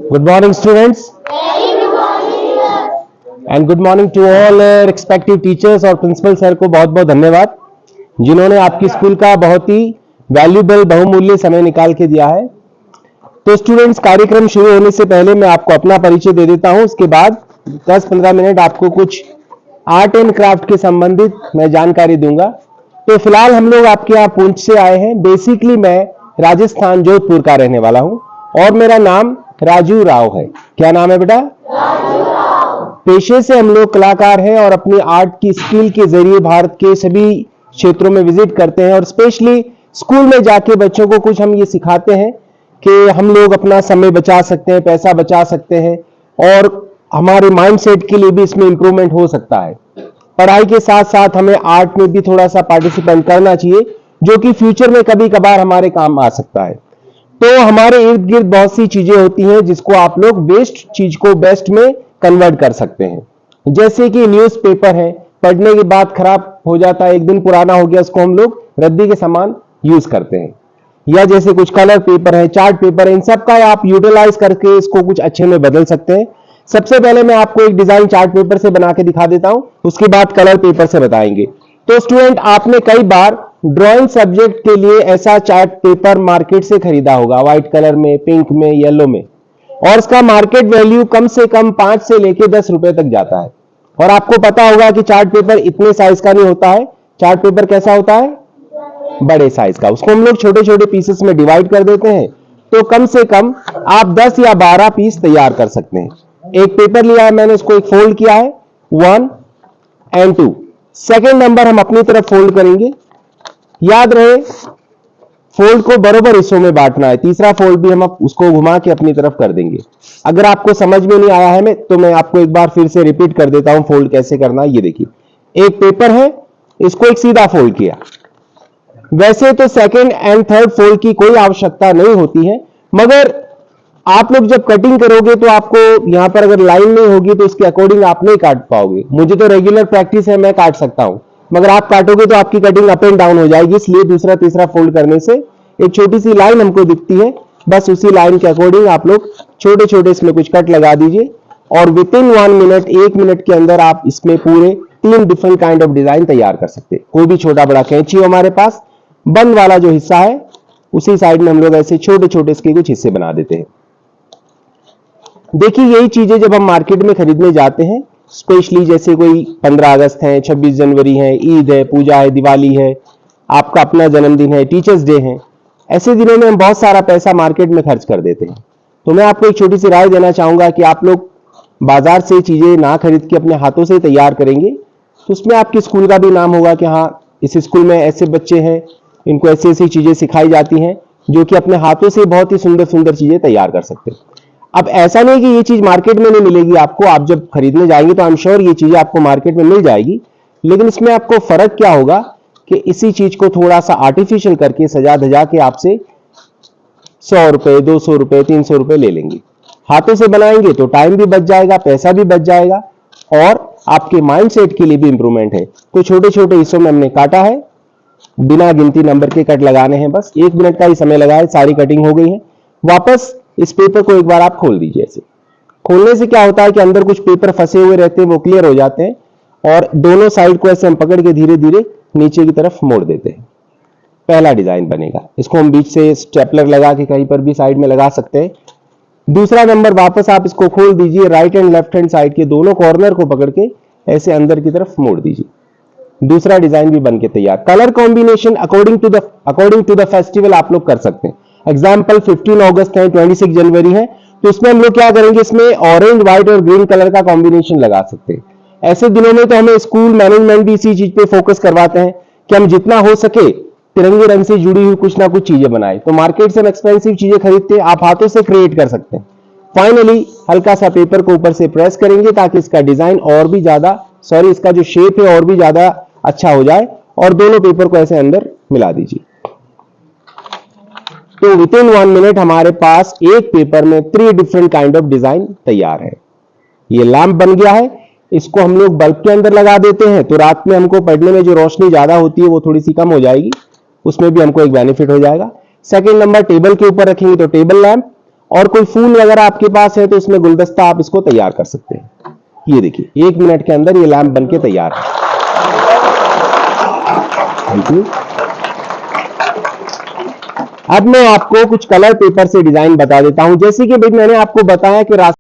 Good morning, students. Very good morning. And good morning to all respective teachers और principal sir को बहुत बहुत धन्यवाद जिन्होंने आपकी स्कूल का बहुत ही वैल्यूबल बहुमूल्य समय निकाल के दिया है। तो स्टूडेंट्स, कार्यक्रम शुरू होने से पहले मैं आपको अपना परिचय दे देता हूं। उसके बाद 10-15 मिनट आपको कुछ आर्ट एंड क्राफ्ट के संबंधित मैं जानकारी दूंगा। तो फिलहाल हम लोग आपके यहाँ पुंछ से आए हैं। बेसिकली मैं राजस्थान जोधपुर का रहने वाला हूं और मेरा नाम राजू राव है। क्या नाम है बेटा? राजू राव। पेशे से हम लोग कलाकार हैं और अपनी आर्ट की स्किल के जरिए भारत के सभी क्षेत्रों में विजिट करते हैं और स्पेशली स्कूल में जाके बच्चों को कुछ हम ये सिखाते हैं कि हम लोग अपना समय बचा सकते हैं, पैसा बचा सकते हैं और हमारे माइंडसेट के लिए भी इसमें इंप्रूवमेंट हो सकता है। पढ़ाई के साथ साथ हमें आर्ट में भी थोड़ा सा पार्टिसिपेट करना चाहिए जो कि फ्यूचर में कभी कभार हमारे काम आ सकता है। तो हमारे इर्द गिर्द बहुत सी चीजें होती हैं जिसको आप लोग वेस्ट चीज को बेस्ट में कन्वर्ट कर सकते हैं। जैसे कि न्यूज़पेपर है, पढ़ने के बाद खराब हो जाता है, एक दिन पुराना हो गया, उसको हम लोग रद्दी के समान यूज करते हैं। या जैसे कुछ कलर पेपर है, चार्ट पेपर है, इन सब का आप यूटिलाइज करके इसको कुछ अच्छे में बदल सकते हैं। सबसे पहले मैं आपको एक डिजाइन चार्ट पेपर से बना के दिखा देता हूं, उसके बाद कलर पेपर से बताएंगे। तो स्टूडेंट, आपने कई बार ड्राइंग सब्जेक्ट के लिए ऐसा चार्ट पेपर मार्केट से खरीदा होगा, व्हाइट कलर में, पिंक में, येलो में, और इसका मार्केट वैल्यू कम से कम 5 से लेके 10 रुपए तक जाता है। और आपको पता होगा कि चार्ट पेपर इतने साइज का नहीं होता है। चार्ट पेपर कैसा होता है? बड़े साइज का। उसको हम लोग छोटे छोटे पीसेस में डिवाइड कर देते हैं, तो कम से कम आप 10 या 12 पीस तैयार कर सकते हैं। एक पेपर लिया है मैंने, इसको एक फोल्ड किया है, 1 और 2। सेकेंड नंबर हम अपनी तरफ फोल्ड करेंगे। याद रहे, फोल्ड को बराबर हिस्सों में बांटना है। तीसरा फोल्ड भी हम उसको घुमा के अपनी तरफ कर देंगे। अगर आपको समझ में नहीं आया है तो मैं आपको एक बार फिर से रिपीट कर देता हूं फोल्ड कैसे करना है। ये देखिए, एक पेपर है, इसको एक सीधा फोल्ड किया। वैसे तो सेकेंड एंड थर्ड फोल्ड की कोई आवश्यकता नहीं होती है, मगर आप लोग जब कटिंग करोगे तो आपको यहां पर अगर लाइन नहीं होगी तो इसके अकॉर्डिंग आप नहीं काट पाओगे। मुझे तो रेगुलर प्रैक्टिस है, मैं काट सकता हूं, मगर आप काटोगे तो आपकी कटिंग अप एंड डाउन हो जाएगी। इसलिए दूसरा तीसरा फोल्ड करने से एक छोटी सी लाइन हमको दिखती है, बस उसी लाइन के अकॉर्डिंग आप लोग छोटे छोटे इसमें कुछ कट लगा दीजिए और विद इन 1 मिनट, 1 मिनट के अंदर आप इसमें पूरे 3 डिफरेंट काइंड ऑफ डिजाइन तैयार कर सकते हैं। कोई भी छोटा बड़ा कैंची हो हमारे पास, बंद वाला जो हिस्सा है उसी साइड में हम लोग ऐसे छोटे छोटे इसके कुछ हिस्से बना देते हैं। देखिए, यही चीजें जब हम मार्केट में खरीदने जाते हैं, स्पेशली जैसे कोई 15 अगस्त है, 26 जनवरी है, ईद है, पूजा है, दिवाली है, आपका अपना जन्मदिन है, टीचर्स डे है, ऐसे दिनों में हम बहुत सारा पैसा मार्केट में खर्च कर देते हैं। तो मैं आपको एक छोटी सी राय देना चाहूंगा कि आप लोग बाजार से चीजें ना खरीद के अपने हाथों से तैयार करेंगे तो उसमें आपके स्कूल का भी नाम होगा कि हाँ, इस स्कूल में ऐसे बच्चे हैं, इनको ऐसी ऐसी चीजें सिखाई जाती हैं जो कि अपने हाथों से बहुत ही सुंदर सुंदर चीजें तैयार कर सकते हैं। अब ऐसा नहीं कि ये चीज मार्केट में नहीं मिलेगी आपको, आप जब खरीदने जाएंगे तो आई एम श्योर ये चीजें आपको मार्केट में मिल जाएगी, लेकिन इसमें आपको फर्क क्या होगा कि इसी चीज को थोड़ा सा आर्टिफिशियल करके सजा धजा के आपसे 100 रुपए, 200 रुपए, 300 रुपए ले लेंगे। हाथों से बनाएंगे तो टाइम भी बच जाएगा, पैसा भी बच जाएगा और आपके माइंडसेट के लिए भी इंप्रूवमेंट है। तो छोटे छोटे हिस्सों में हमने काटा है, बिना गिनती नंबर के कट लगाने हैं, बस 1 मिनट का ही समय लगा है, सारी कटिंग हो गई है। वापस इस पेपर को एक बार आप खोल दीजिए। ऐसे खोलने से क्या होता है कि अंदर कुछ पेपर फंसे हुए रहते हैं, वो क्लियर हो जाते हैं और दोनों साइड को ऐसे हम पकड़ के धीरे धीरे नीचे की तरफ मोड़ देते हैं। पहला डिजाइन बनेगा, इसको हम बीच से स्टेपलर लगा के कहीं पर भी साइड में लगा सकते हैं। दूसरा नंबर, वापस आप इसको खोल दीजिए, right and left hand side के दोनों कॉर्नर को पकड़ के ऐसे अंदर की तरफ मोड़ दीजिए। दूसरा डिजाइन भी बनके तैयार। Colour combination according to the festival आप लोग कर सकते हैं। एग्जाम्पल 15 अगस्त है, 26 जनवरी है, तो इसमें हम लोग क्या करेंगे, इसमें ऑरेंज, व्हाइट और ग्रीन कलर का कॉम्बिनेशन लगा सकते हैं। ऐसे दिनों में तो हमें स्कूल मैनेजमेंट भी इसी चीज पे फोकस करवाते हैं कि हम जितना हो सके तिरंगे रंग से जुड़ी हुई कुछ ना कुछ चीजें बनाए। तो मार्केट से हम एक्सपेंसिव चीजें खरीदते हैं, आप हाथों से क्रिएट कर सकते हैं। फाइनली हल्का सा पेपर को ऊपर से प्रेस करेंगे ताकि इसका डिजाइन और भी ज्यादा, इसका जो शेप है और भी ज्यादा अच्छा हो जाए और दोनों पेपर को ऐसे अंदर मिला दीजिए। तो विद इन 1 मिनट हमारे पास एक पेपर में 3 डिफरेंट काइंड ऑफ डिजाइन तैयार है। ये लैंप बन गया है, इसको हम लोग बल्ब के अंदर लगा देते हैं तो रात में हमको पढ़ने में जो रोशनी ज्यादा होती है वो थोड़ी सी कम हो जाएगी, उसमें भी हमको एक बेनिफिट हो जाएगा। सेकंड नंबर, टेबल के ऊपर रखेंगे तो टेबल लैंप, और कोई फूल वगैरह आपके पास है तो इसमें गुलदस्ता आप इसको तैयार कर सकते हैं। ये देखिए 1 मिनट के अंदर ये लैंप बनके तैयार है। Thank you. अब मैं आपको कुछ कलर पेपर से डिजाइन बता देता हूं। जैसे कि भाई मैंने आपको बताया कि